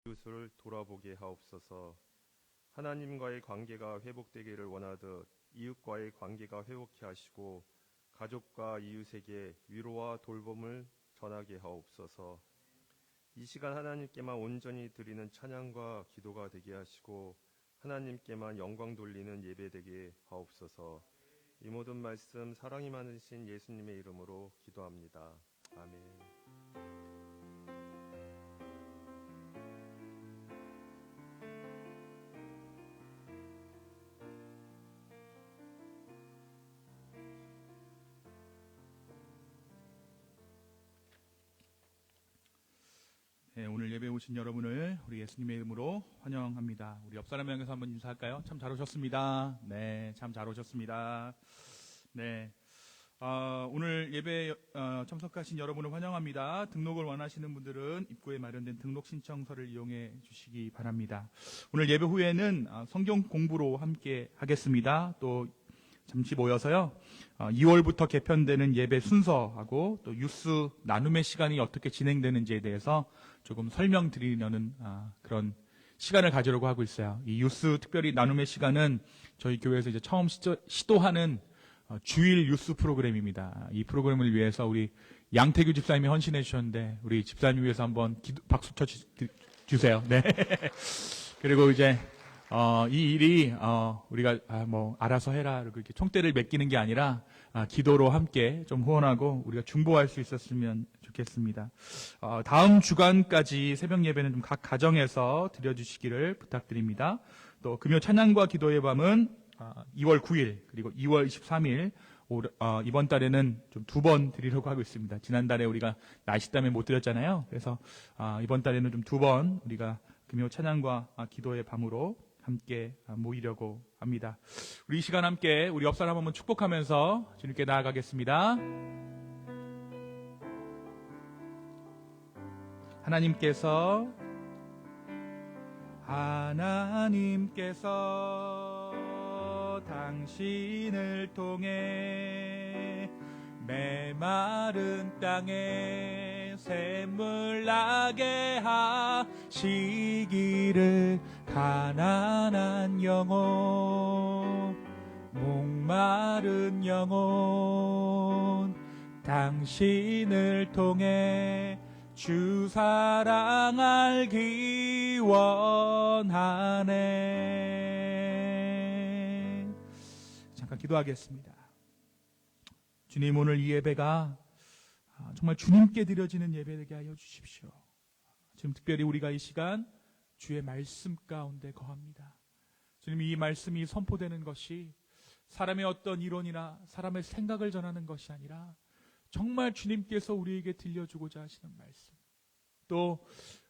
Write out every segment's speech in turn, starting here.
이웃을 돌아보게 하옵소서. 하나님과의 관계가 회복되기를 원하듯 이웃과의 관계가 회복케 하시고 가족과 이웃에게 위로와 돌봄을 전하게 하옵소서. 이 시간 하나님께만 온전히 드리는 찬양과 기도가 되게 하시고 하나님께만 영광 돌리는 예배 되게 하옵소서. 이 모든 말씀 사랑이 많으신 예수님의 이름으로 기도합니다. 아멘. 네, 오늘 예배 오신 여러분을 우리 예수님의 이름으로 환영합니다. 우리 옆 사람 향해서 한번 인사할까요? 참 잘 오셨습니다. 네, 참 잘 오셨습니다. 네, 오늘 예배 참석하신 여러분을 환영합니다. 등록을 원하시는 분들은 입구에 마련된 등록 신청서를 이용해 주시기 바랍니다. 오늘 예배 후에는 성경 공부로 함께 하겠습니다. 또 잠시 모여서요, 2월부터 개편되는 예배 순서하고 또 뉴스 나눔의 시간이 어떻게 진행되는지에 대해서 조금 설명드리려는 그런 시간을 가지려고 하고 있어요. 이 뉴스 특별히 나눔의 시간은 저희 교회에서 이제 처음 시도하는 주일 뉴스 프로그램입니다. 이 프로그램을 위해서 우리 양태규 집사님이 헌신해 주셨는데 우리 집사님 위해서 한번 박수 쳐 주세요. 네. 그리고 이제 이 일이 우리가 뭐 알아서 해라 이렇게 총대를 맡기는 게 아니라 기도로 함께 좀 후원하고 우리가 중보할 수 있었으면 좋겠습니다. 다음 주간까지 새벽 예배는 좀 각 가정에서 드려주시기를 부탁드립니다. 또 금요 찬양과 기도의 밤은 2월 9일 그리고 2월 23일 이번 달에는 좀 2번 드리려고 하고 있습니다. 지난달에 우리가 날씨 때문에 못 드렸잖아요. 그래서 이번 달에는 좀 2번 우리가 금요 찬양과 기도의 밤으로 함께 모이려고 합니다. 우리 이 시간 함께 우리 옆 사람 한번 축복하면서 주님께 나아가겠습니다. 하나님께서 당신을 통해 메마른 땅에 샘물 나게 하시기를 가난한 영혼 목마른 영혼 당신을 통해 주 사랑 알기 원하네. 잠깐 기도하겠습니다. 주님, 오늘 이 예배가 정말 주님께 드려지는 예배 되게 하여 주십시오. 지금 특별히 우리가 이 시간 주의 말씀 가운데 거합니다. 주님, 이 말씀이 선포되는 것이 사람의 어떤 이론이나 사람의 생각을 전하는 것이 아니라 정말 주님께서 우리에게 들려주고자 하시는 말씀, 또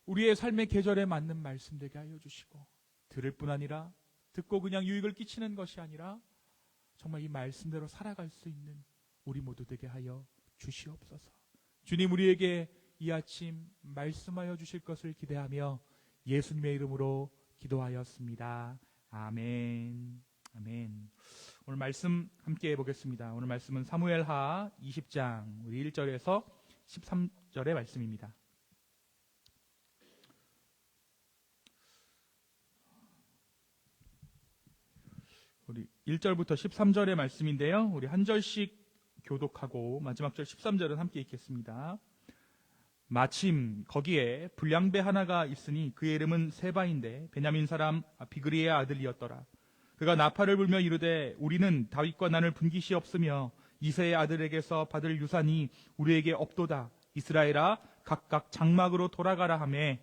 우리의 삶의 계절에 맞는 말씀 되게 하여 주시고, 들을 뿐 아니라 듣고 그냥 유익을 끼치는 것이 아니라 정말 이 말씀대로 살아갈 수 있는 우리 모두 되게 하여 주시옵소서. 주님, 우리에게 이 아침 말씀하여 주실 것을 기대하며 예수님의 이름으로 기도하였습니다. 아멘. 아멘. 오늘 말씀 함께 해보겠습니다. 오늘 말씀은 사무엘하 20장 우리 1절에서 13절의 말씀입니다. 우리 1절부터 13절의 말씀인데요. 우리 한 절씩 교독하고 마지막 절 13절은 함께 읽겠습니다. 마침 거기에 불량배 하나가 있으니 그의 이름은 세바인데 베냐민 사람 비그리의 아들이었더라. 그가 나팔을 불며 이르되 우리는 다윗과 나눌 분깃이 없으며 이새의 아들에게서 받을 유산이 우리에게 없도다. 이스라엘아 각각 장막으로 돌아가라 하매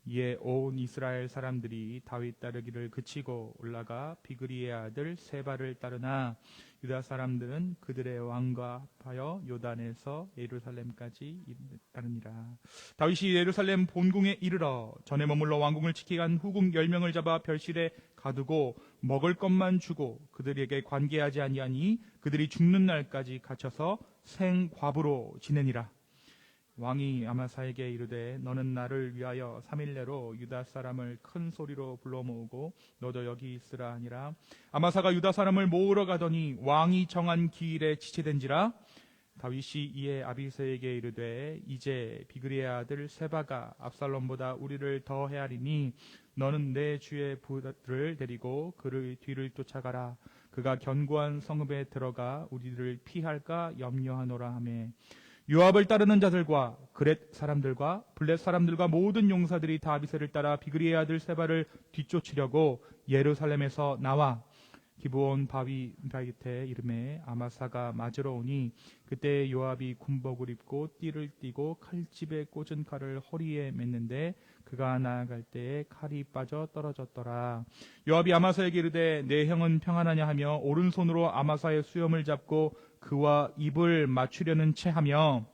이에 온 이스라엘 사람들이 다윗 따르기를 그치고 올라가 비그리의 아들 세바를 따르나 유다 사람들은 그들의 왕과 합하여 요단에서 예루살렘까지 따르니라. 다윗이 예루살렘 본궁에 이르러 전에 머물러 왕궁을 지키게 한 후궁 10명을 잡아 별실에 가두고 먹을 것만 주고 그들에게 관계하지 아니하니 그들이 죽는 날까지 갇혀서 생과부로 지내니라. 왕이 아마사에게 이르되 너는 나를 위하여 3일 내로 유다 사람을 큰 소리로 불러 모으고 너도 여기 있으라 하니라. 아마사가 유다 사람을 모으러 가더니 왕이 정한 기일에 지체된지라. 다윗이 이에 아비새에게 이르되 이제 비그리의 아들 세바가 압살롬보다 우리를 더 헤아리니 너는 내 주의 부하들을 데리고 그를 뒤를 쫓아가라. 그가 견고한 성읍에 들어가 우리를 피할까 염려하노라 하며 요압을 따르는 자들과 그렛 사람들과 블렛 사람들과 모든 용사들이 다윗을 따라 비그리의 아들 세바를 뒤쫓으려고 예루살렘에서 나와 기브온 바위 곁에 이름에 아마사가 맞으러 오니 그때 요압이 군복을 입고 띠를 띠고 칼집에 꽂은 칼을 허리에 맸는데 그가 나아갈 때에 칼이 빠져 떨어졌더라. 요압이 아마사에게 이르되 내 형은 평안하냐 하며 오른손으로 아마사의 수염을 잡고 그와 입을 맞추려는 채 하며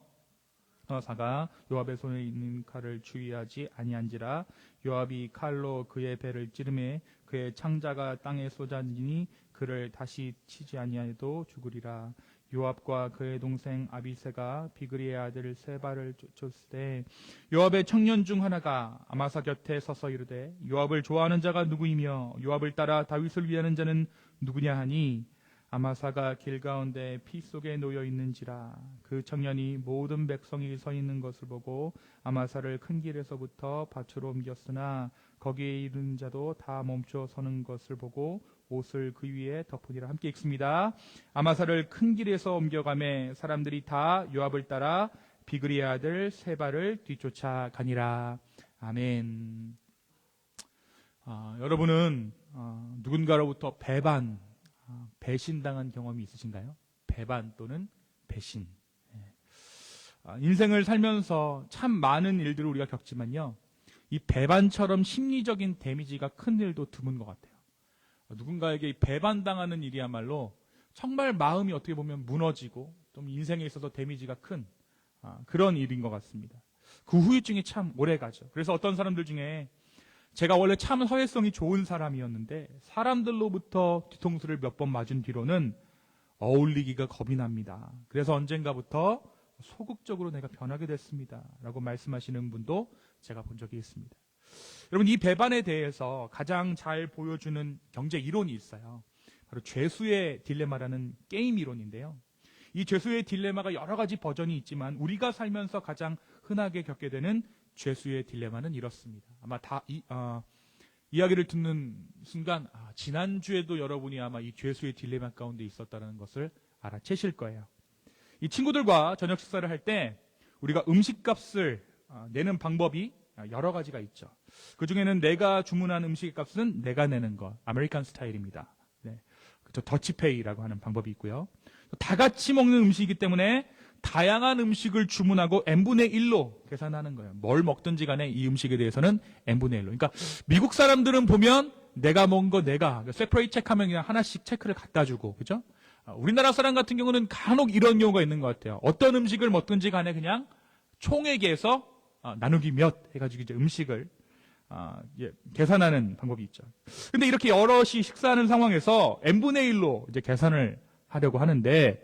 아마사가 요압의 손에 있는 칼을 주의하지 아니한지라. 요압이 칼로 그의 배를 찌르매 그의 창자가 땅에 쏟아지니 그를 다시 치지 아니하여도 죽으리라. 요압과 그의 동생 아비새가 비그리의 아들 세바를 쫓을 때 요압의 청년 중 하나가 아마사 곁에 서서 이르되 요압을 좋아하는 자가 누구이며 요압을 따라 다윗을 위하는 자는 누구냐 하니 아마사가 길 가운데 피 속에 놓여 있는지라. 그 청년이 모든 백성이 서 있는 것을 보고 아마사를 큰 길에서부터 밭으로 옮겼으나 거기에 이른 자도 다 멈춰 서는 것을 보고 옷을 그 위에 덮으니라. 함께 읽습니다. 아마사를 큰 길에서 옮겨가매 사람들이 다 요압을 따라 비그리의 아들 세바를 뒤쫓아 가니라. 아멘. 여러분은 누군가로부터 배신당한 경험이 있으신가요? 배반 또는 배신. 인생을 살면서 참 많은 일들을 우리가 겪지만요, 이 배반처럼 심리적인 데미지가 큰 일도 드문 것 같아요. 누군가에게 배반당하는 일이야말로 정말 마음이 어떻게 보면 무너지고 좀 인생에 있어서 데미지가 큰 그런 일인 것 같습니다. 그 후유증이 참 오래가죠. 그래서 어떤 사람들 중에 제가 원래 참 사회성이 좋은 사람이었는데 사람들로부터 뒤통수를 몇 번 맞은 뒤로는 어울리기가 겁이 납니다. 그래서 언젠가부터 소극적으로 내가 변하게 됐습니다. 라고 말씀하시는 분도 제가 본 적이 있습니다. 여러분, 이 배반에 대해서 가장 잘 보여주는 경제 이론이 있어요. 바로 죄수의 딜레마라는 게임 이론인데요. 이 죄수의 딜레마가 여러 가지 버전이 있지만 우리가 살면서 가장 흔하게 겪게 되는 죄수의 딜레마는 이렇습니다. 아마 이야기를 듣는 순간 지난주에도 여러분이 아마 이 죄수의 딜레마 가운데 있었다는 것을 알아채실 거예요. 이 친구들과 저녁 식사를 할 때 우리가 음식값을 내는 방법이 여러 가지가 있죠. 그 중에는 내가 주문한 음식의 값은 내가 내는 것, 아메리칸 스타일입니다. 네. 그렇죠. 더치페이라고 하는 방법이 있고요. 다 같이 먹는 음식이기 때문에 다양한 음식을 주문하고 n분의 1로 계산하는 거예요. 뭘 먹든지 간에 이 음식에 대해서는 n분의 1로. 그러니까 미국 사람들은 보면 내가 먹은 거 내가 세퍼레이트 체크하면 그냥 하나씩 체크를 갖다 주고, 그죠? 우리나라 사람 같은 경우는 간혹 이런 경우가 있는 것 같아요. 어떤 음식을 먹든지 간에 그냥 총액에서 나누기 몇 해가지고 이제 음식을 계산하는 방법이 있죠. 근데 이렇게 여럿이 식사하는 상황에서 n분의 1로 이제 계산을 하려고 하는데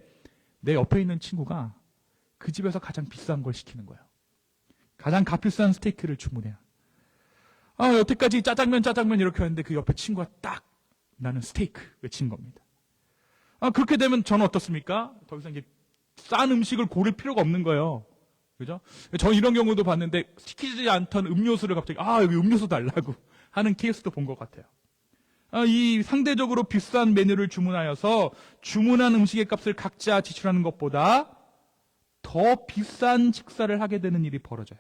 내 옆에 있는 친구가 그 집에서 가장 비싼 걸 시키는 거예요. 가장 값비싼 스테이크를 주문해요. 여태까지 짜장면 이렇게 했는데 그 옆에 친구가 딱 나는 스테이크 외친 겁니다. 그렇게 되면 저는 어떻습니까? 더 이상 이제 싼 음식을 고를 필요가 없는 거예요. 그죠? 저는 이런 경우도 봤는데 시키지 않던 음료수를 갑자기 여기 음료수 달라고 하는 케이스도 본 것 같아요. 이 상대적으로 비싼 메뉴를 주문하여서 주문한 음식의 값을 각자 지출하는 것보다 더 비싼 식사를 하게 되는 일이 벌어져요.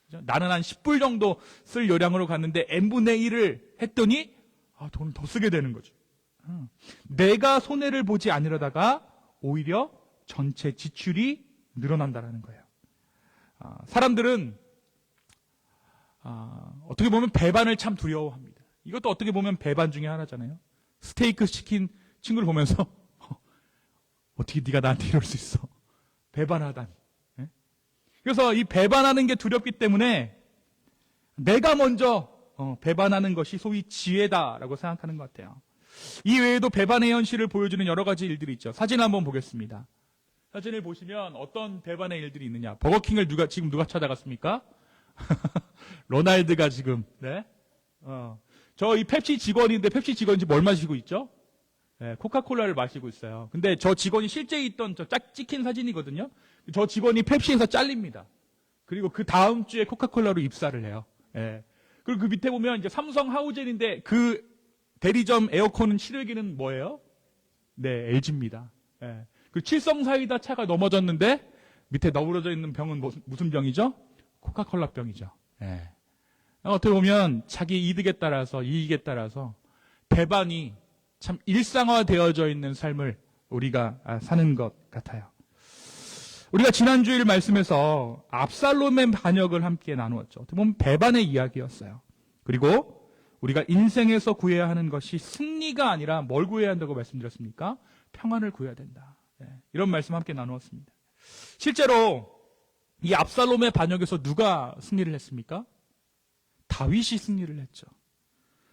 그죠? 나는 한 10불 정도 쓸 요량으로 갔는데 n분의 1을 했더니 돈을 더 쓰게 되는 거죠. 내가 손해를 보지 않으려다가 오히려 전체 지출이 늘어난다는 거예요. 사람들은 어떻게 보면 배반을 참 두려워합니다. 이것도 어떻게 보면 배반 중에 하나잖아요. 스테이크 시킨 친구를 보면서 어떻게 네가 나한테 이럴 수 있어. 배반하다니. 그래서 이 배반하는 게 두렵기 때문에 내가 먼저 배반하는 것이 소위 지혜다라고 생각하는 것 같아요. 이 외에도 배반의 현실을 보여주는 여러 가지 일들이 있죠. 사진 한번 보겠습니다. 사진을 보시면 어떤 배반의 일들이 있느냐. 버거킹을 지금 누가 찾아갔습니까? 로날드가 지금, 네? 저 이 펩시 직원인데 펩시 직원이 지금 뭘 마시고 있죠? 예, 코카콜라를 마시고 있어요. 근데 저 직원이 실제 있던 저 찍힌 사진이거든요. 저 직원이 펩시에서 잘립니다. 그리고 그 다음 주에 코카콜라로 입사를 해요. 예. 그리고 그 밑에 보면 이제 삼성 하우젠인데 그 대리점 에어컨은 실외기는 뭐예요? 네, LG입니다. 예. 그 칠성사이다 차가 넘어졌는데 밑에 너부러져 있는 병은 무슨 병이죠? 코카콜라 병이죠. 예. 어떻게 보면 자기 이득에 따라서 이익에 따라서 배반이 참 일상화되어져 있는 삶을 우리가 사는 것 같아요. 우리가 지난주일 말씀에서 압살롬의 반역을 함께 나누었죠. 어떻게 보면 배반의 이야기였어요. 그리고 우리가 인생에서 구해야 하는 것이 승리가 아니라 뭘 구해야 한다고 말씀드렸습니까? 평안을 구해야 된다. 이런 말씀 함께 나누었습니다. 실제로 이 압살롬의 반역에서 누가 승리를 했습니까? 다윗이 승리를 했죠.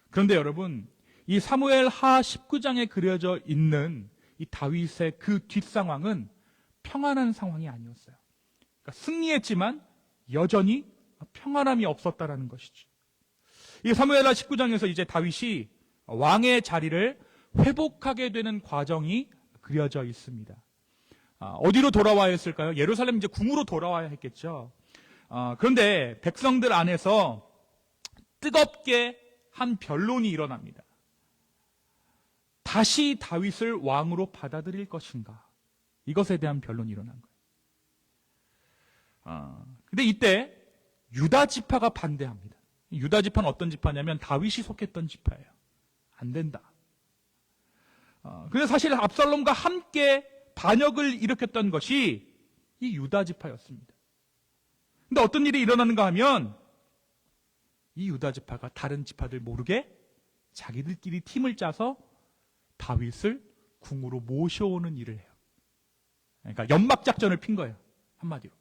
그런데 여러분, 이 사무엘 하 19장에 그려져 있는 이 다윗의 그 뒷상황은 평안한 상황이 아니었어요. 그러니까 승리했지만 여전히 평안함이 없었다라는 것이죠. 이 사무엘 하 19장에서 이제 다윗이 왕의 자리를 회복하게 되는 과정이 그려져 있습니다. 어디로 돌아와야 했을까요? 예루살렘 이제 궁으로 돌아와야 했겠죠. 그런데 백성들 안에서 뜨겁게 한 변론이 일어납니다. 다시 다윗을 왕으로 받아들일 것인가? 이것에 대한 변론이 일어난 거예요. 근데 이때 유다 지파가 반대합니다. 유다 지파는 어떤 지파냐면 다윗이 속했던 지파예요. 안 된다. 그래서 사실 압살롬과 함께 반역을 일으켰던 것이 이 유다 지파였습니다. 근데 어떤 일이 일어나는가 하면 이 유다 지파가 다른 지파들 모르게 자기들끼리 팀을 짜서 다윗을 궁으로 모셔오는 일을 해요. 그러니까 연막작전을 핀 거예요. 한마디로.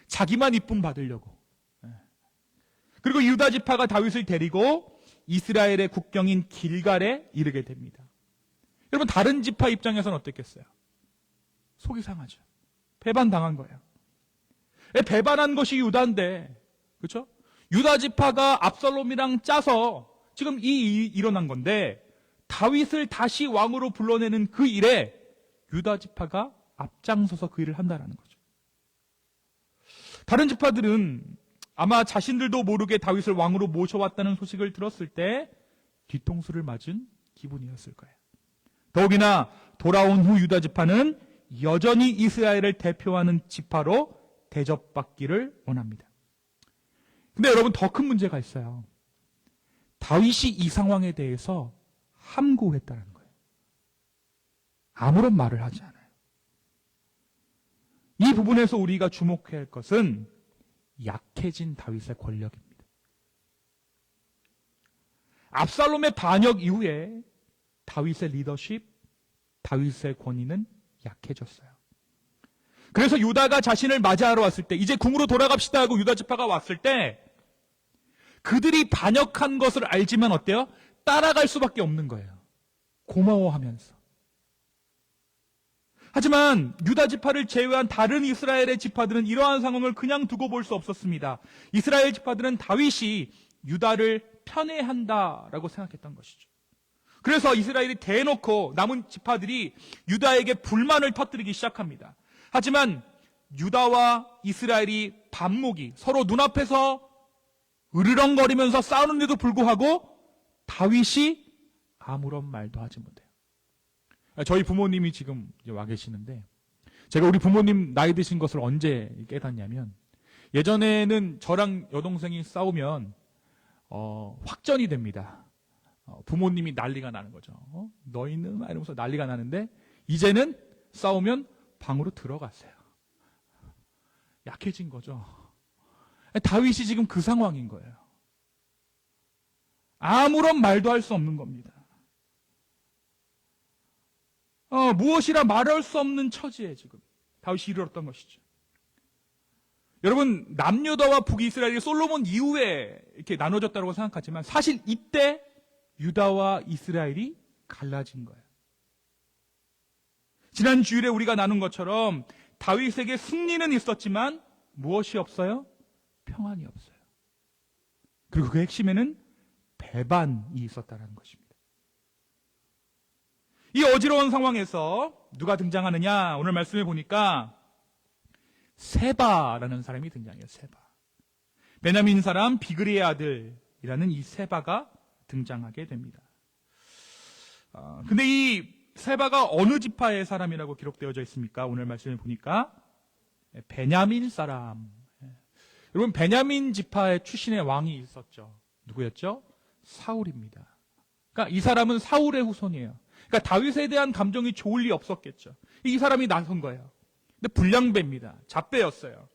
자기만 이쁨 받으려고. 그리고 유다 지파가 다윗을 데리고 이스라엘의 국경인 길갈에 이르게 됩니다. 여러분, 다른 지파 입장에서는 어땠겠어요? 속이 상하죠. 배반당한 거예요. 배반한 것이 유다인데, 그렇죠? 유다 지파가 압살롬이랑 짜서 지금 이 일이 일어난 건데 다윗을 다시 왕으로 불러내는 그 일에 유다 지파가 앞장서서 그 일을 한다라는 거죠. 다른 지파들은 아마 자신들도 모르게 다윗을 왕으로 모셔왔다는 소식을 들었을 때 뒤통수를 맞은 기분이었을 거예요. 더욱이나 돌아온 후 유다 지파는 여전히 이스라엘을 대표하는 지파로 대접받기를 원합니다. 근데 여러분, 더 큰 문제가 있어요. 다윗이 이 상황에 대해서 함구했다는 거예요. 아무런 말을 하지 않아요. 이 부분에서 우리가 주목해야 할 것은 약해진 다윗의 권력입니다. 압살롬의 반역 이후에 다윗의 리더십, 다윗의 권위는 약해졌어요. 그래서 유다가 자신을 맞이하러 왔을 때, 이제 궁으로 돌아갑시다 하고 유다 지파가 왔을 때 그들이 반역한 것을 알지만 어때요? 따라갈 수밖에 없는 거예요. 고마워하면서. 하지만 유다 지파를 제외한 다른 이스라엘의 지파들은 이러한 상황을 그냥 두고 볼 수 없었습니다. 이스라엘 지파들은 다윗이 유다를 편애한다라고 생각했던 것이죠. 그래서 이스라엘이 대놓고 남은 지파들이 유다에게 불만을 터뜨리기 시작합니다. 하지만 유다와 이스라엘이 반목이 서로 눈앞에서 으르렁거리면서 싸우는데도 불구하고 다윗이 아무런 말도 하지 못해요. 저희 부모님이 지금 와 계시는데 제가 우리 부모님 나이 드신 것을 언제 깨닫냐면 예전에는 저랑 여동생이 싸우면 확전이 됩니다. 부모님이 난리가 나는 거죠. 너희는 막 이러면서 난리가 나는데 이제는 싸우면 방으로 들어갔어요. 약해진 거죠. 다윗이 지금 그 상황인 거예요. 아무런 말도 할 수 없는 겁니다. 무엇이라 말할 수 없는 처지에 지금 다윗이 이르렀던 것이죠. 여러분, 남유다와 북이스라엘이 솔로몬 이후에 이렇게 나눠졌다고 생각하지만 사실 이때 유다와 이스라엘이 갈라진 거예요. 지난 주일에 우리가 나눈 것처럼 다윗에게 승리는 있었지만 무엇이 없어요? 평안이 없어요. 그리고 그 핵심에는 배반이 있었다는 것입니다. 이 어지러운 상황에서 누가 등장하느냐? 오늘 말씀을 보니까 세바라는 사람이 등장해요. 세바. 베냐민 사람 비그리의 아들이라는 이 세바가 등장하게 됩니다. 근데 이 세바가 어느 지파의 사람이라고 기록되어져 있습니까? 오늘 말씀을 보니까 베냐민 사람. 여러분, 베냐민 지파의 출신의 왕이 있었죠. 누구였죠? 사울입니다. 그러니까 이 사람은 사울의 후손이에요. 그러니까 다윗에 대한 감정이 좋을 리 없었겠죠. 이 사람이 나선 거예요. 근데 불량배입니다. 잡배였어요.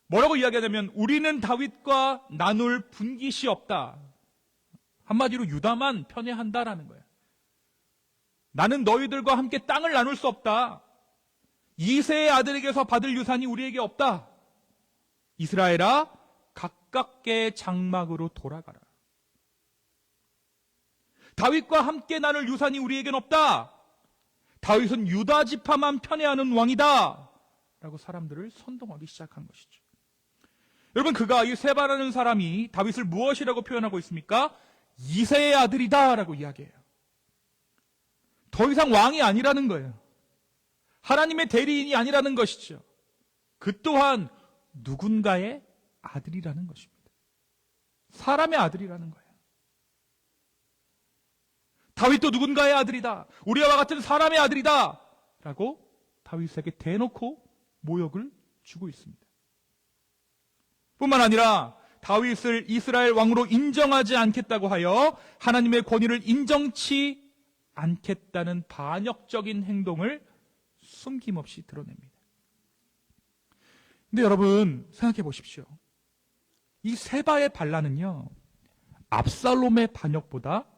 뭐라고 이야기하냐면 우리는 다윗과 나눌 분깃이 없다. 한마디로 유다만 편애한다라는 거예요. 나는 너희들과 함께 땅을 나눌 수 없다. 이새의 아들에게서 받을 유산이 우리에게 없다. 이스라엘아, 가깝게 장막으로 돌아가라. 다윗과 함께 나눌 유산이 우리에겐 없다. 다윗은 유다 지파만 편애하는 왕이다. 라고 사람들을 선동하기 시작한 것이죠. 여러분, 그가 이 세바라는 사람이 다윗을 무엇이라고 표현하고 있습니까? 이새의 아들이다 라고 이야기해요. 더 이상 왕이 아니라는 거예요. 하나님의 대리인이 아니라는 것이죠. 그 또한 누군가의 아들이라는 것입니다. 사람의 아들이라는 거예요. 다윗도 누군가의 아들이다. 우리와 같은 사람의 아들이다. 라고 다윗에게 대놓고 모욕을 주고 있습니다. 뿐만 아니라 다윗을 이스라엘 왕으로 인정하지 않겠다고 하여 하나님의 권위를 인정치 않겠다는 반역적인 행동을 숨김없이 드러냅니다. 근데 여러분 생각해 보십시오. 이 세바의 반란은요, 압살롬의 반역보다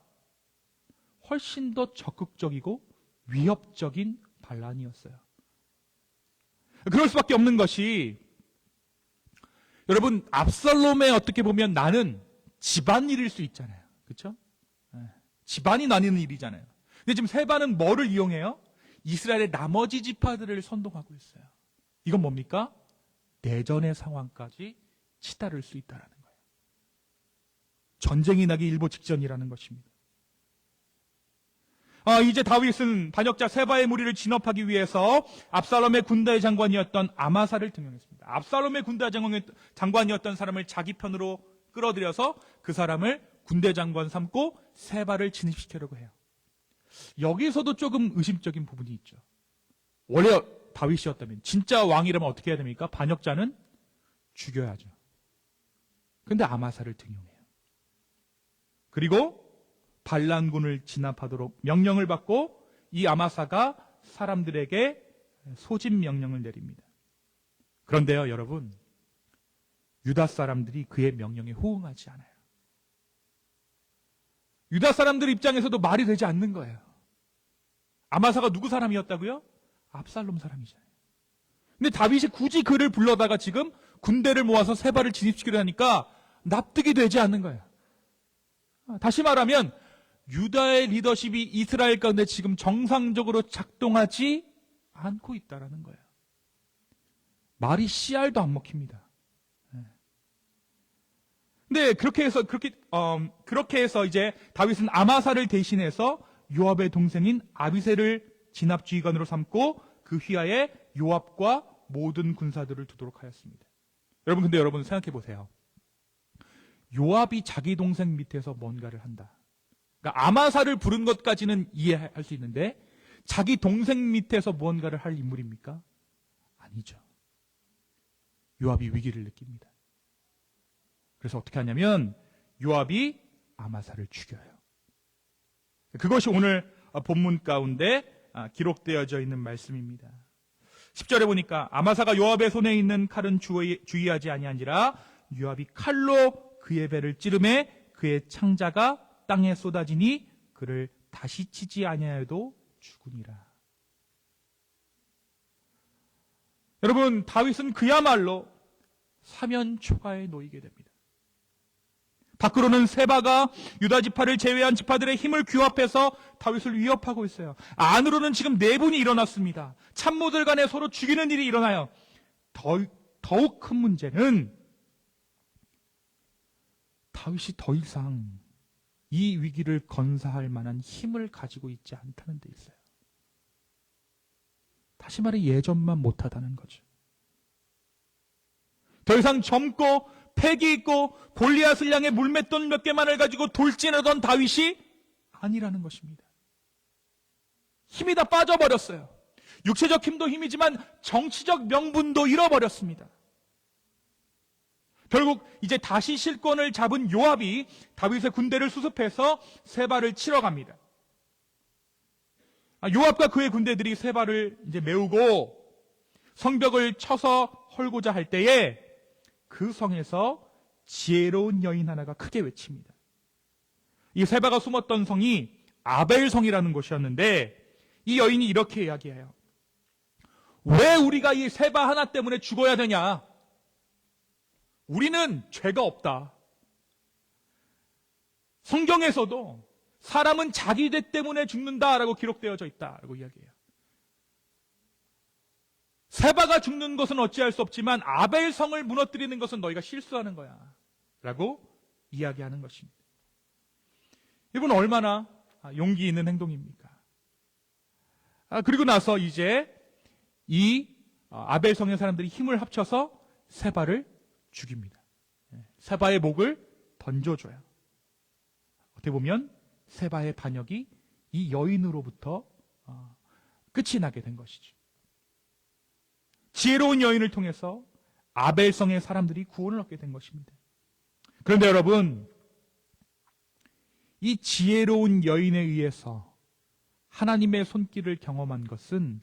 훨씬 더 적극적이고 위협적인 반란이었어요. 그럴 수밖에 없는 것이, 여러분, 압살롬의 어떻게 보면 나는 집안일일 수 있잖아요. 그렇죠? 집안이 나뉘는 일이잖아요. 근데 지금 세바는 뭐를 이용해요? 이스라엘의 나머지 지파들을 선동하고 있어요. 이건 뭡니까? 내전의 상황까지 치달을 수 있다는 거예요. 전쟁이 나기 일보 직전이라는 것입니다. 이제 다윗은 반역자 세바의 무리를 진압하기 위해서 압살롬의 군대 장관이었던 아마사를 등용했습니다. 압살롬의 군대 장관이었던 사람을 자기 편으로 끌어들여서 그 사람을 군대 장관 삼고 세바를 진입시키려고 해요. 여기서도 조금 의심적인 부분이 있죠. 원래 다윗이었다면, 진짜 왕이라면 어떻게 해야 됩니까? 반역자는 죽여야죠. 근데 아마사를 등용해요. 그리고 반란군을 진압하도록 명령을 받고 이 아마사가 사람들에게 소집 명령을 내립니다. 그런데요, 여러분, 유다 사람들이 그의 명령에 호응하지 않아요. 유다 사람들 입장에서도 말이 되지 않는 거예요. 아마사가 누구 사람이었다고요? 압살롬 사람이잖아요. 근데 다윗이 굳이 그를 불러다가 지금 군대를 모아서 세바를 진입시키려 하니까 납득이 되지 않는 거예요. 다시 말하면 유다의 리더십이 이스라엘 가운데 지금 정상적으로 작동하지 않고 있다는 거예요. 말이 씨알도 안 먹힙니다. 근데 그렇게 해서 이제 다윗은 아마사를 대신해서 요압의 동생인 아비새를 진압지휘관으로 삼고 그 휘하에 요압과 모든 군사들을 두도록 하였습니다. 근데 여러분 생각해 보세요. 요압이 자기 동생 밑에서 뭔가를 한다. 그러니까 아마사를 부른 것까지는 이해할 수 있는데 자기 동생 밑에서 무언가를 할 인물입니까? 아니죠. 요압이 위기를 느낍니다. 그래서 어떻게 하냐면 요압이 아마사를 죽여요. 그것이 오늘 본문 가운데 기록되어져 있는 말씀입니다. 10절에 보니까 아마사가 요압의 손에 있는 칼은 주의하지 아니한지라 요압이 칼로 그의 배를 찌르매 그의 창자가 땅에 쏟아지니 그를 다시 치지 아니하여도 죽으니라. 여러분, 다윗은 그야말로 사면 초가에 놓이게 됩니다. 밖으로는 세바가 유다 지파를 제외한 지파들의 힘을 규합해서 다윗을 위협하고 있어요. 안으로는 지금 내분이 일어났습니다. 참모들 간에 서로 죽이는 일이 일어나요. 더욱 큰 문제는 다윗이 더 이상 이 위기를 건사할 만한 힘을 가지고 있지 않다는 데 있어요. 다시 말해 예전만 못하다는 거죠. 더 이상 젊고 패기 있고 골리앗을 향해 물맷돌 몇 개만을 가지고 돌진하던 다윗이 아니라는 것입니다. 힘이 다 빠져버렸어요. 육체적 힘도 힘이지만 정치적 명분도 잃어버렸습니다. 결국 이제 다시 실권을 잡은 요압이 다윗의 군대를 수습해서 세바를 치러 갑니다. 요압과 그의 군대들이 세바를 이제 메우고 성벽을 쳐서 헐고자 할 때에 그 성에서 지혜로운 여인 하나가 크게 외칩니다. 이 세바가 숨었던 성이 아벨성이라는 곳이었는데 이 여인이 이렇게 이야기해요. 왜 우리가 이 세바 하나 때문에 죽어야 되냐? 우리는 죄가 없다. 성경에서도 사람은 자기 죄 때문에 죽는다라고 기록되어져 있다라고 이야기해요. 세바가 죽는 것은 어찌할 수 없지만 아벨성을 무너뜨리는 것은 너희가 실수하는 거야 라고 이야기하는 것입니다. 이건 얼마나 용기 있는 행동입니까? 그리고 나서 이제 이 아벨성의 사람들이 힘을 합쳐서 세바를 죽입니다. 세바의 목을 던져줘요. 어떻게 보면 세바의 반역이 이 여인으로부터 끝이 나게 된 것이죠. 지혜로운 여인을 통해서 아벨성의 사람들이 구원을 얻게 된 것입니다. 그런데 여러분, 이 지혜로운 여인에 의해서 하나님의 손길을 경험한 것은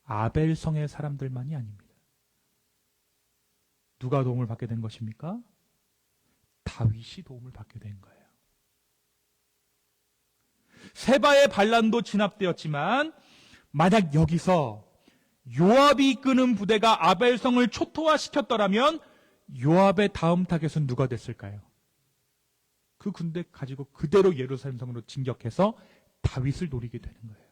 아벨성의 사람들만이 아닙니다. 누가 도움을 받게 된 것입니까? 다윗이 도움을 받게 된 거예요. 세바의 반란도 진압되었지만 만약 여기서 요압이 이끄는 부대가 아벨성을 초토화시켰더라면 요압의 다음 타겟은 누가 됐을까요? 그 군대 가지고 그대로 예루살렘 성으로 진격해서 다윗을 노리게 되는 거예요.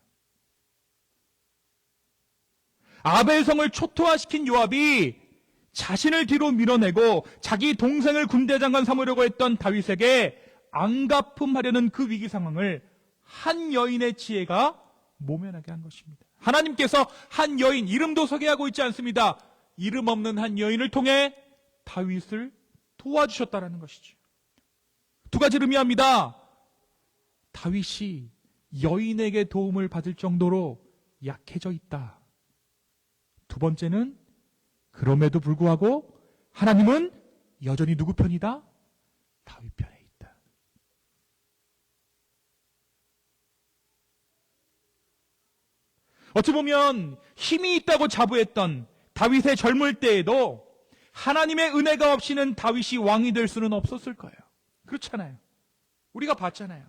아벨성을 초토화시킨 요압이 자신을 뒤로 밀어내고 자기 동생을 군대장관 삼으려고 했던 다윗에게 안갚음하려는 그 위기 상황을 한 여인의 지혜가 모면하게 한 것입니다. 하나님께서 한 여인, 이름도 소개하고 있지 않습니다. 이름 없는 한 여인을 통해 다윗을 도와주셨다는 것이죠. 두 가지를 의미합니다. 다윗이 여인에게 도움을 받을 정도로 약해져 있다. 두 번째는 그럼에도 불구하고 하나님은 여전히 누구 편이다? 다윗 편에 있다. 어찌 보면 힘이 있다고 자부했던 다윗의 젊을 때에도 하나님의 은혜가 없이는 다윗이 왕이 될 수는 없었을 거예요. 그렇잖아요. 우리가 봤잖아요.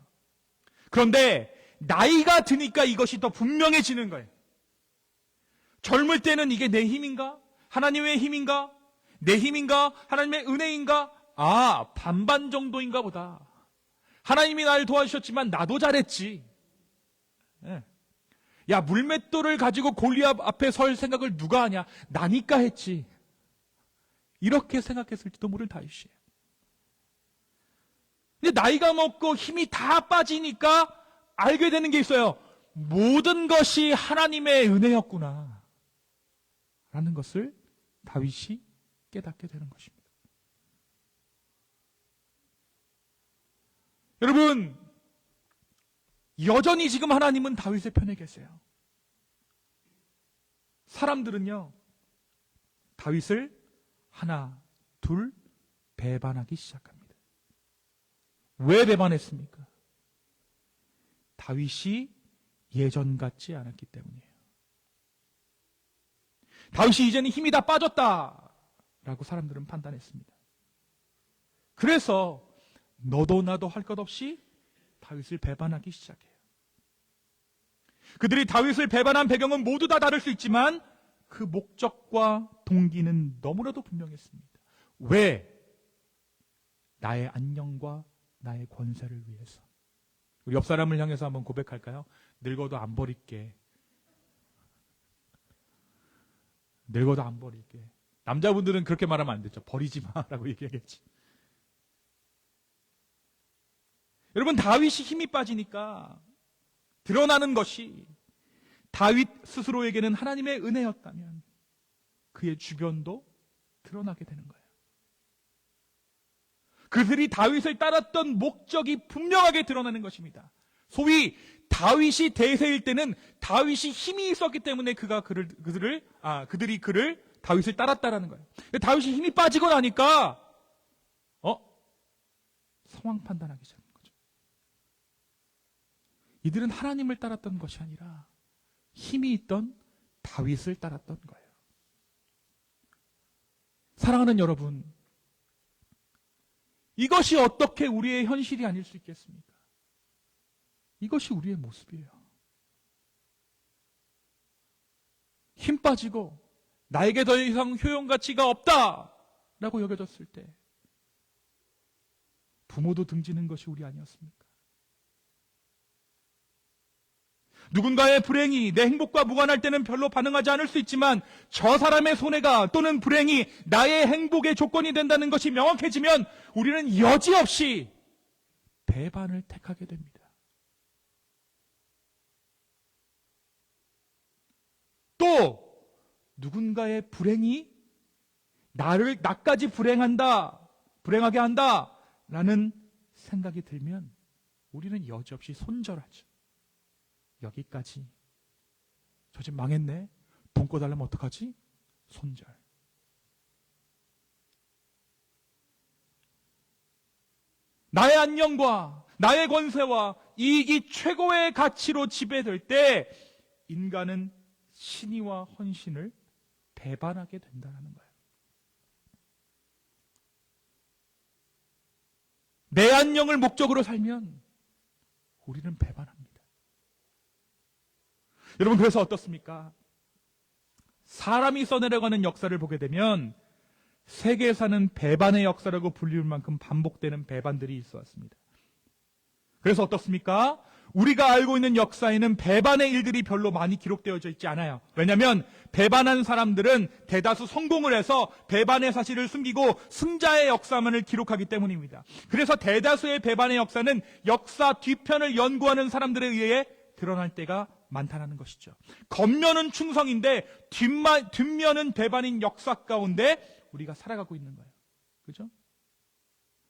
그런데 나이가 드니까 이것이 더 분명해지는 거예요. 젊을 때는 이게 내 힘인가? 하나님의 힘인가? 내 힘인가? 하나님의 은혜인가? 반반 정도인가 보다. 하나님이 나를 도와주셨지만 나도 잘했지. 야, 물맷돌을 가지고 골리앗 앞에 설 생각을 누가 하냐? 나니까 했지. 이렇게 생각했을지도 모를 다윗이에요. 근데 나이가 먹고 힘이 다 빠지니까 알게 되는 게 있어요. 모든 것이 하나님의 은혜였구나 라는 것을 다윗이 깨닫게 되는 것입니다. 여러분, 여전히 지금 하나님은 다윗의 편에 계세요. 사람들은요, 다윗을 하나, 둘 배반하기 시작합니다. 왜 배반했습니까? 다윗이 예전 같지 않았기 때문이에요. 다윗이 이제는 힘이 다 빠졌다라고 사람들은 판단했습니다. 그래서 너도 나도 할 것 없이 다윗을 배반하기 시작해요. 그들이 다윗을 배반한 배경은 모두 다 다를 수 있지만 그 목적과 동기는 너무나도 분명했습니다. 왜? 나의 안녕과 나의 권세를 위해서. 우리 옆 사람을 향해서 한번 고백할까요? 늙어도 안 버릴게. 늙어도 안 버릴게. 남자분들은 그렇게 말하면 안 되죠. 버리지 마라고 얘기하겠지. 여러분, 다윗이 힘이 빠지니까 드러나는 것이 다윗 스스로에게는 하나님의 은혜였다면 그의 주변도 드러나게 되는 거예요. 그들이 다윗을 따랐던 목적이 분명하게 드러나는 것입니다. 소위 다윗이 대세일 때는 다윗이 힘이 있었기 때문에 그들이 그를 다윗을 따랐다라는 거예요. 다윗이 힘이 빠지고 나니까 상황 판단하기 시작한 거죠. 이들은 하나님을 따랐던 것이 아니라 힘이 있던 다윗을 따랐던 거예요. 사랑하는 여러분, 이것이 어떻게 우리의 현실이 아닐 수 있겠습니까? 이것이 우리의 모습이에요. 힘 빠지고 나에게 더 이상 효용가치가 없다라고 여겨졌을 때 부모도 등지는 것이 우리 아니었습니까? 누군가의 불행이 내 행복과 무관할 때는 별로 반응하지 않을 수 있지만 저 사람의 손해가 또는 불행이 나의 행복의 조건이 된다는 것이 명확해지면 우리는 여지없이 배반을 택하게 됩니다. 또 누군가의 불행이 나까지 불행하게 한다라는 생각이 들면 우리는 여지없이 손절하죠. 여기까지. 저 집 망했네. 돈 꺼달라면 어떡하지? 손절. 나의 안녕과 나의 권세와 이익이 최고의 가치로 지배될 때 인간은 신의와 헌신을 배반하게 된다는 거예요. 내 안녕을 목적으로 살면 우리는 배반합니다. 여러분, 그래서 어떻습니까? 사람이 써내려가는 역사를 보게 되면 세계사는 배반의 역사라고 불릴 만큼 반복되는 배반들이 있어 왔습니다. 그래서 어떻습니까? 우리가 알고 있는 역사에는 배반의 일들이 별로 많이 기록되어져 있지 않아요. 왜냐하면 배반한 사람들은 대다수 성공을 해서 배반의 사실을 숨기고 승자의 역사만을 기록하기 때문입니다. 그래서 대다수의 배반의 역사는 역사 뒤편을 연구하는 사람들에 의해 드러날 때가 많다는 것이죠. 겉면은 충성인데 뒷면은 배반인 역사 가운데 우리가 살아가고 있는 거예요. 그죠?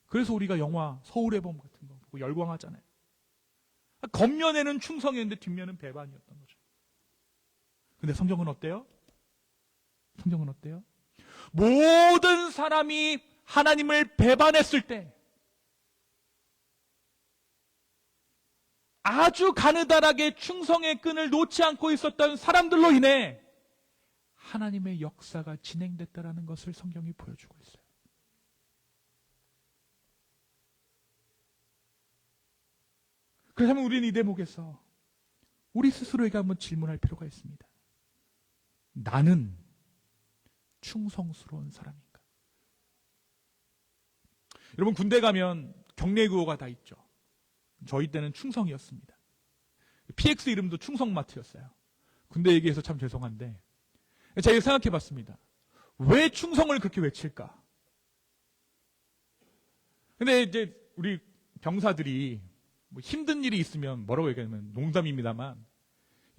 그래서 우리가 영화 서울의 봄 같은 거 보고 열광하잖아요. 겉면에는 충성이었는데 뒷면은 배반이었던 거죠. 근데 성경은 어때요? 성경은 어때요? 모든 사람이 하나님을 배반했을 때 아주 가느다랗게 충성의 끈을 놓지 않고 있었던 사람들로 인해 하나님의 역사가 진행됐다라는 것을 성경이 보여주고 있어요. 그렇다면 우리는 이 대목에서 우리 스스로에게 한번 질문할 필요가 있습니다. 나는 충성스러운 사람인가? 여러분, 군대 가면 격례 구호가 다 있죠. 저희 때는 충성이었습니다. PX 이름도 충성마트였어요. 군대 얘기해서 참 죄송한데 제가 생각해 봤습니다. 왜 충성을 그렇게 외칠까? 근데 이제 우리 병사들이 뭐 힘든 일이 있으면 뭐라고 얘기하냐면, 농담입니다만,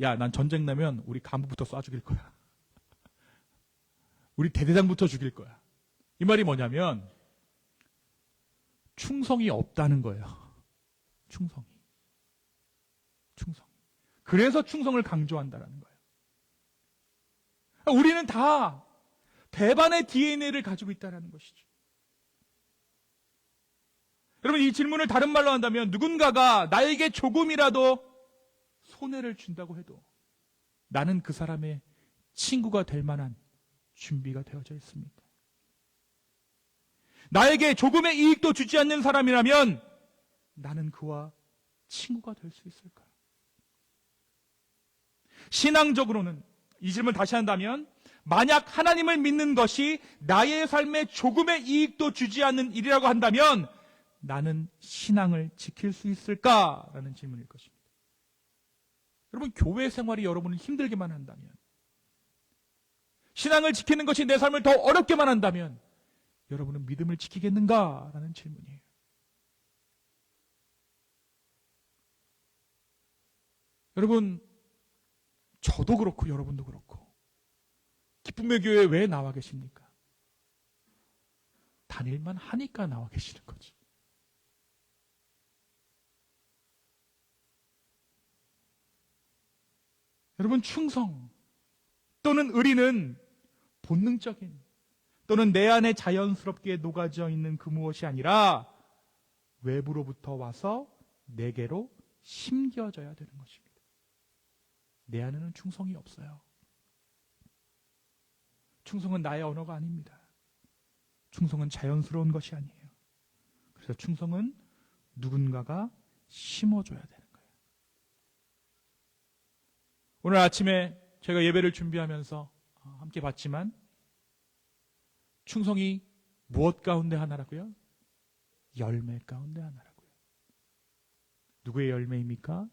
야, 난 전쟁 나면 우리 간부부터 쏴 죽일 거야. 우리 대대장부터 죽일 거야. 이 말이 뭐냐면 충성이 없다는 거예요. 충성이. 그래서 충성을 강조한다는 거예요. 우리는 다 배반의 DNA를 가지고 있다는 것이죠. 여러분, 이 질문을 다른 말로 한다면 누군가가 나에게 조금이라도 손해를 준다고 해도 나는 그 사람의 친구가 될 만한 준비가 되어져 있습니까? 나에게 조금의 이익도 주지 않는 사람이라면 나는 그와 친구가 될 수 있을까? 신앙적으로는 이 질문을 다시 한다면, 만약 하나님을 믿는 것이 나의 삶에 조금의 이익도 주지 않는 일이라고 한다면 나는 신앙을 지킬 수 있을까라는 질문일 것입니다. 여러분, 교회 생활이 여러분을 힘들게만 한다면, 신앙을 지키는 것이 내 삶을 더 어렵게만 한다면 여러분은 믿음을 지키겠는가라는 질문이에요. 여러분, 저도 그렇고 여러분도 그렇고 기쁨의 교회에 왜 나와 계십니까? 다닐만 하니까 나와 계시는 거죠. 여러분, 충성 또는 의리는 본능적인 또는 내 안에 자연스럽게 녹아져 있는 그 무엇이 아니라 외부로부터 와서 내게로 심겨져야 되는 것입니다. 내 안에는 충성이 없어요. 충성은 나의 언어가 아닙니다. 충성은 자연스러운 것이 아니에요. 그래서 충성은 누군가가 심어줘야 되는 거예요. 오늘 아침에 제가 예배를 준비하면서 함께 봤지만 충성이 무엇 가운데 하나라고요? 열매 가운데 하나라고요. 누구의 열매입니까?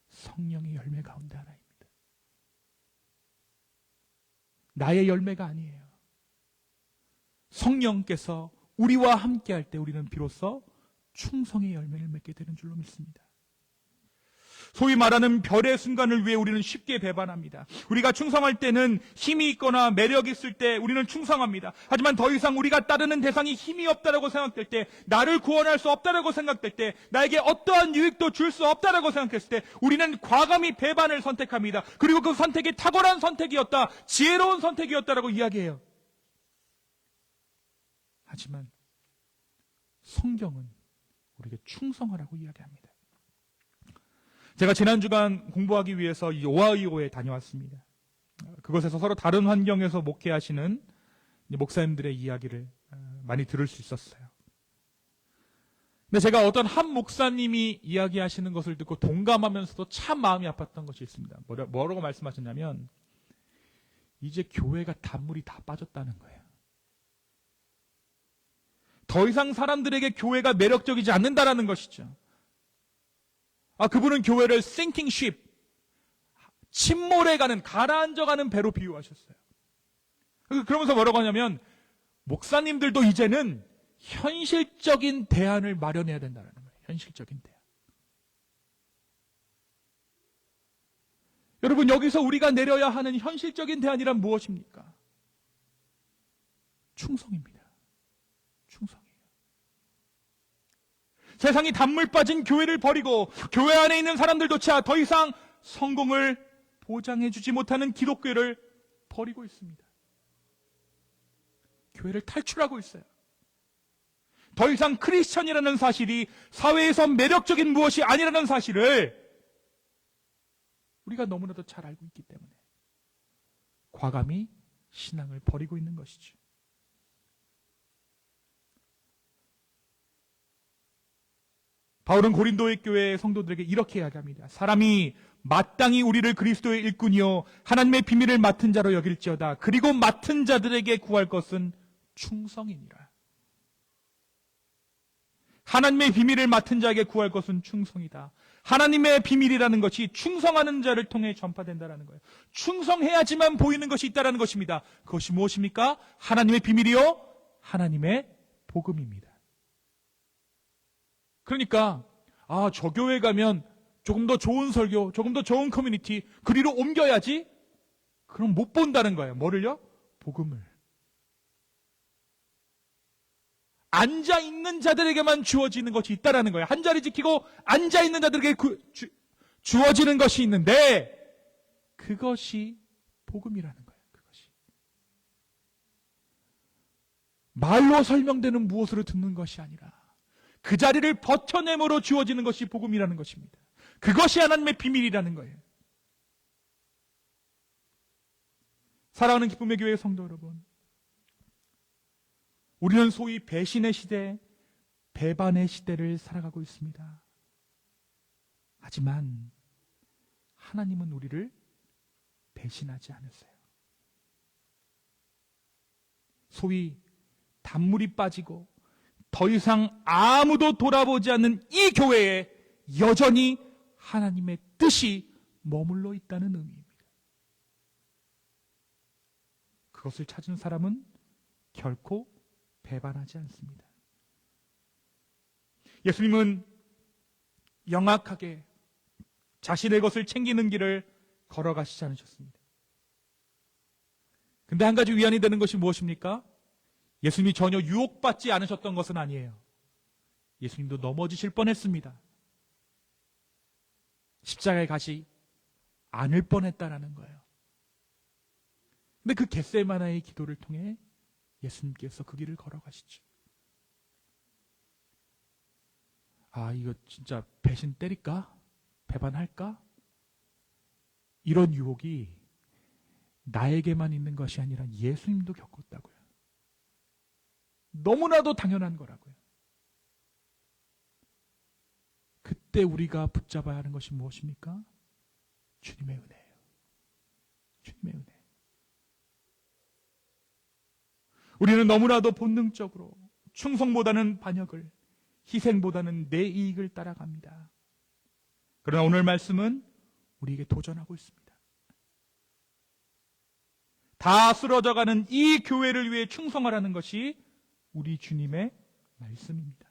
성령의 열매 가운데 하나입니다. 나의 열매가 아니에요. 성령께서 우리와 함께 할 때 우리는 비로소 충성의 열매를 맺게 되는 줄로 믿습니다. 소위 말하는 별의 순간을 위해 우리는 쉽게 배반합니다. 우리가 충성할 때는 힘이 있거나 매력이 있을 때 우리는 충성합니다. 하지만 더 이상 우리가 따르는 대상이 힘이 없다라고 생각될 때, 나를 구원할 수 없다라고 생각될 때, 나에게 어떠한 유익도 줄 수 없다라고 생각했을 때 우리는 과감히 배반을 선택합니다. 그리고 그 선택이 탁월한 선택이었다, 지혜로운 선택이었다라고 이야기해요. 하지만 성경은 우리에게 충성하라고 이야기합니다. 제가 지난 주간 공부하기 위해서 이 오하이오에 다녀왔습니다. 그곳에서 서로 다른 환경에서 목회하시는 목사님들의 이야기를 많이 들을 수 있었어요. 근데 제가 어떤 한 목사님이 이야기하시는 것을 듣고 동감하면서도 참 마음이 아팠던 것이 있습니다. 뭐라고 말씀하셨냐면, 이제 교회가 단물이 다 빠졌다는 거예요. 더 이상 사람들에게 교회가 매력적이지 않는다라는 것이죠. 그분은 교회를 sinking ship, 침몰해가는, 가라앉아가는 배로 비유하셨어요. 그러면서 뭐라고 하냐면, 목사님들도 이제는 현실적인 대안을 마련해야 된다는 거예요. 현실적인 대안. 여러분, 여기서 우리가 내려야 하는 현실적인 대안이란 무엇입니까? 충성입니다. 충성이에요. 세상이 단물 빠진 교회를 버리고 교회 안에 있는 사람들조차 더 이상 성공을 보장해주지 못하는 기독교를 버리고 있습니다. 교회를 탈출하고 있어요. 더 이상 크리스천이라는 사실이 사회에서 매력적인 무엇이 아니라는 사실을 우리가 너무나도 잘 알고 있기 때문에 과감히 신앙을 버리고 있는 것이죠. 바울은 고린도의 교회 성도들에게 이렇게 이야기합니다. 사람이 마땅히 우리를 그리스도의 일꾼이요 하나님의 비밀을 맡은 자로 여길지어다. 그리고 맡은 자들에게 구할 것은 충성이니라. 하나님의 비밀을 맡은 자에게 구할 것은 충성이다. 하나님의 비밀이라는 것이 충성하는 자를 통해 전파된다는 거예요. 충성해야지만 보이는 것이 있다는 것입니다. 그것이 무엇입니까? 하나님의 비밀이요 하나님의 복음입니다. 그러니까 저 교회 가면 조금 더 좋은 설교, 조금 더 좋은 커뮤니티, 그리로 옮겨야지. 그럼 못 본다는 거예요. 뭐를요? 복음을. 앉아있는 자들에게만 주어지는 것이 있다는 거예요. 한 자리 지키고 앉아있는 자들에게 주어지는 것이 있는데 그것이 복음이라는 거예요. 그것이. 말로 설명되는 무엇으로 듣는 것이 아니라 그 자리를 버텨내므로 주어지는 것이 복음이라는 것입니다. 그것이 하나님의 비밀이라는 거예요. 사랑하는 기쁨의 교회 성도 여러분, 우리는 소위 배신의 시대, 배반의 시대를 살아가고 있습니다. 하지만 하나님은 우리를 배신하지 않으세요. 소위 단물이 빠지고 더 이상 아무도 돌아보지 않는 이 교회에 여전히 하나님의 뜻이 머물러 있다는 의미입니다. 그것을 찾은 사람은 결코 배반하지 않습니다. 예수님은 영악하게 자신의 것을 챙기는 길을 걸어가시지 않으셨습니다. 근데 한 가지 위안이 되는 것이 무엇입니까? 예수님이 전혀 유혹받지 않으셨던 것은 아니에요. 예수님도 넘어지실 뻔했습니다. 십자가에 가시 않을 뻔했다라는 거예요. 근데 그 겟세마나의 기도를 통해 예수님께서 그 길을 걸어가시죠. 아, 이거 진짜 배신 때릴까? 배반할까? 이런 유혹이 나에게만 있는 것이 아니라 예수님도 겪었다고요. 너무나도 당연한 거라고요. 그때 우리가 붙잡아야 하는 것이 무엇입니까? 주님의 은혜예요. 주님의 은혜. 우리는 너무나도 본능적으로 충성보다는 반역을, 희생보다는 내 이익을 따라갑니다. 그러나 오늘 말씀은 우리에게 도전하고 있습니다. 다 쓰러져가는 이 교회를 위해 충성하라는 것이 우리 주님의 말씀입니다.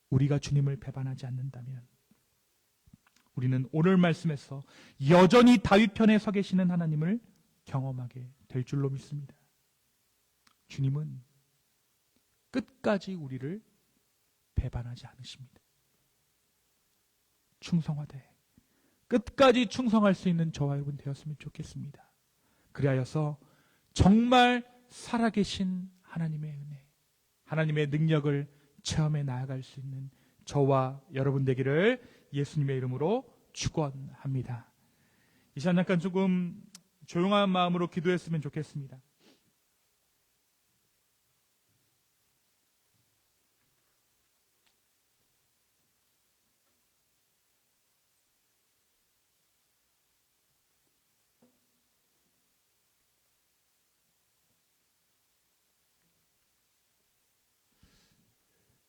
우리가 주님을 배반하지 않는다면 우리는 오늘 말씀에서 여전히 다윗 편에 서 계시는 하나님을 경험하게 될 줄로 믿습니다. 주님은 끝까지 우리를 배반하지 않으십니다. 충성하되 끝까지 충성할 수 있는 저와 여러분 되었으면 좋겠습니다. 그리하여서 정말 살아계신 하나님의 은혜, 하나님의 능력을 체험해 나아갈 수 있는 저와 여러분 되기를 예수님의 이름으로 축원합니다. 이 시간 잠깐 조금 조용한 마음으로 기도했으면 좋겠습니다.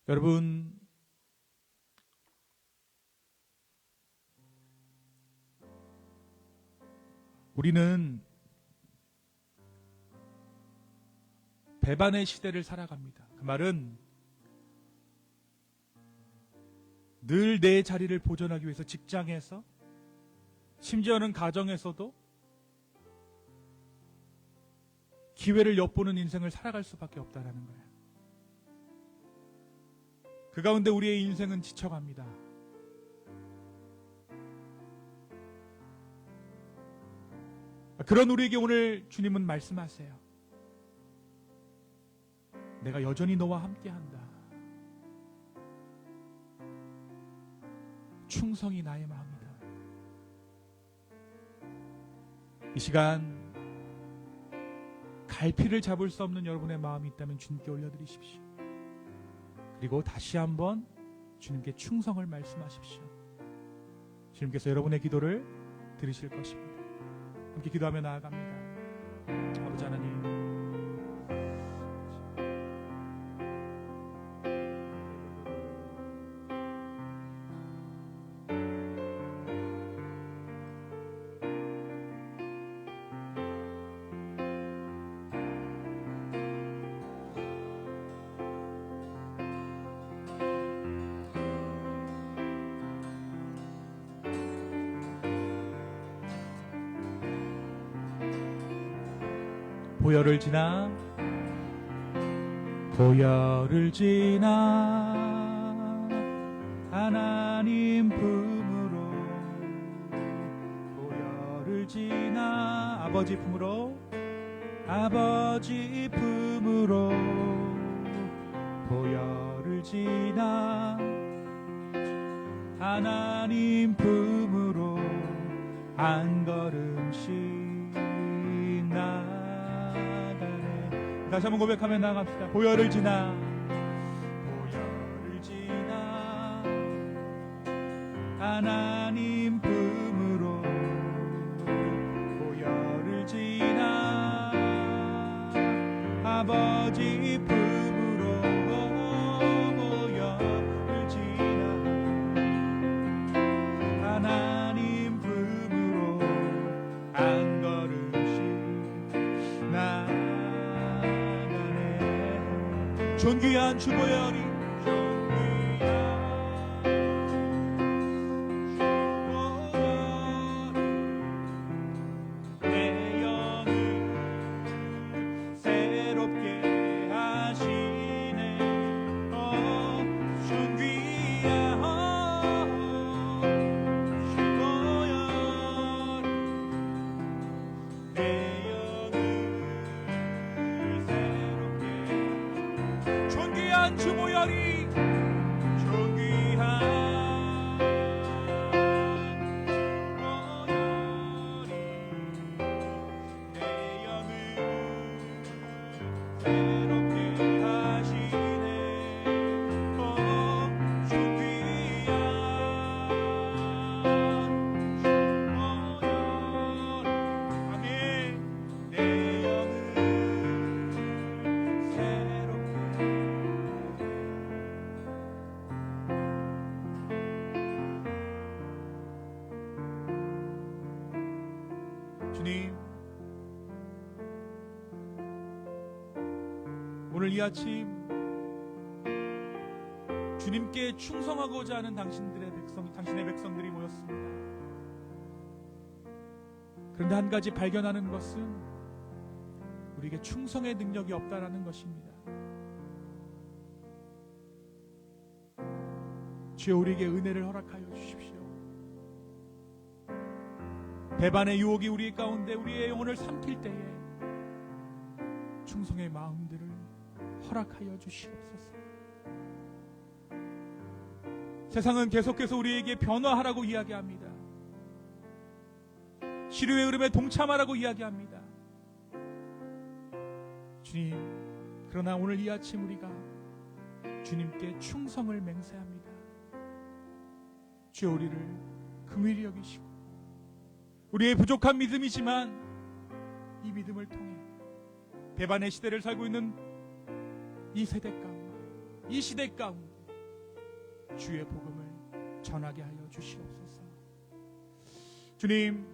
여러분, 우리는 배반의 시대를 살아갑니다. 그 말은 늘 내 자리를 보존하기 위해서 직장에서, 심지어는 가정에서도 기회를 엿보는 인생을 살아갈 수밖에 없다는 거예요. 그 가운데 우리의 인생은 지쳐갑니다. 그런 우리에게 오늘 주님은 말씀하세요. 내가 여전히 너와 함께한다. 충성이 나의 마음이다. 이 시간 갈피를 잡을 수 없는 여러분의 마음이 있다면 주님께 올려드리십시오. 그리고 다시 한번 주님께 충성을 말씀하십시오. 주님께서 여러분의 기도를 들으실 것입니다. 함께 기도하며 나아갑니다. 아버지 하나님, 보혈을 지나 하나님 품으로, 보혈을 지나 아버지 품으로, 아버지 품으로, 보혈을 지나 하나님 품으로 한 걸음씩 나아가네. 다시 한번 고백하며 나아갑시다. 보혈을 지나, 보혈을 지나 하나님 품으로, 보혈을 지나 아버지 품으로, 보혈을 지나 하나님 품으로 한 걸음씩 나아가네. 존귀한 주 보혈이, 존귀한 영원히 존귀한 내 영을 새롭게 하시네. 존귀한 아멘. 내 영을 새롭게 주님, 오늘 이 아침 주님께 충성하고자 하는 당신의 백성들이 모였습니다. 그런데 한 가지 발견하는 것은 우리에게 충성의 능력이 없다라는 것입니다. 주여, 우리에게 은혜를 허락하여 주십시오. 배반의 유혹이 우리 가운데 우리의 영혼을 삼킬 때에 충성의 마음들을 허락하여 주시옵소서. 세상은 계속해서 우리에게 변화하라고 이야기합니다. 시류의 흐름에 동참하라고 이야기합니다. 주님, 그러나 오늘 이 아침 우리가 주님께 충성을 맹세합니다. 주여, 우리를 긍휼히 여기시고 우리의 부족한 믿음이지만 이 믿음을 통해 배반의 시대를 살고 있는 이 세대 가운데, 이 시대 가운데 주의 복음을 전하게 하여 주시옵소서. 주님,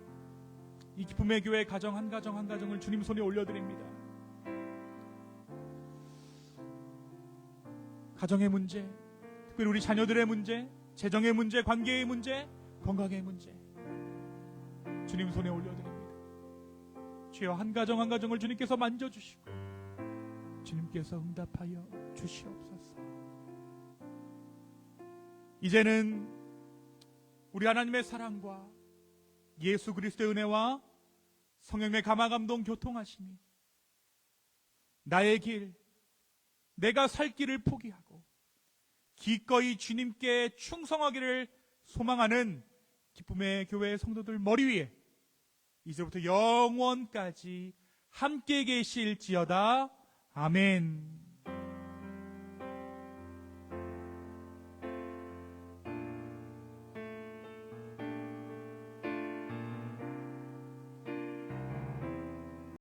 이 기쁨의 교회 가정 한 가정 한 가정을 주님 손에 올려드립니다. 가정의 문제, 특별히 우리 자녀들의 문제, 재정의 문제, 관계의 문제, 건강의 문제 주님 손에 올려드립니다. 주여, 한 가정 한 가정을 주님께서 만져주시고 주님께서 응답하여 주시옵소서. 이제는 우리 하나님의 사랑과 예수 그리스도의 은혜와 성령의 감화감동 교통하심이 나의 길, 내가 살 길을 포기하고 기꺼이 주님께 충성하기를 소망하는 기쁨의 교회 성도들 머리 위에 이제부터 영원까지 함께 계실지어다. 아멘.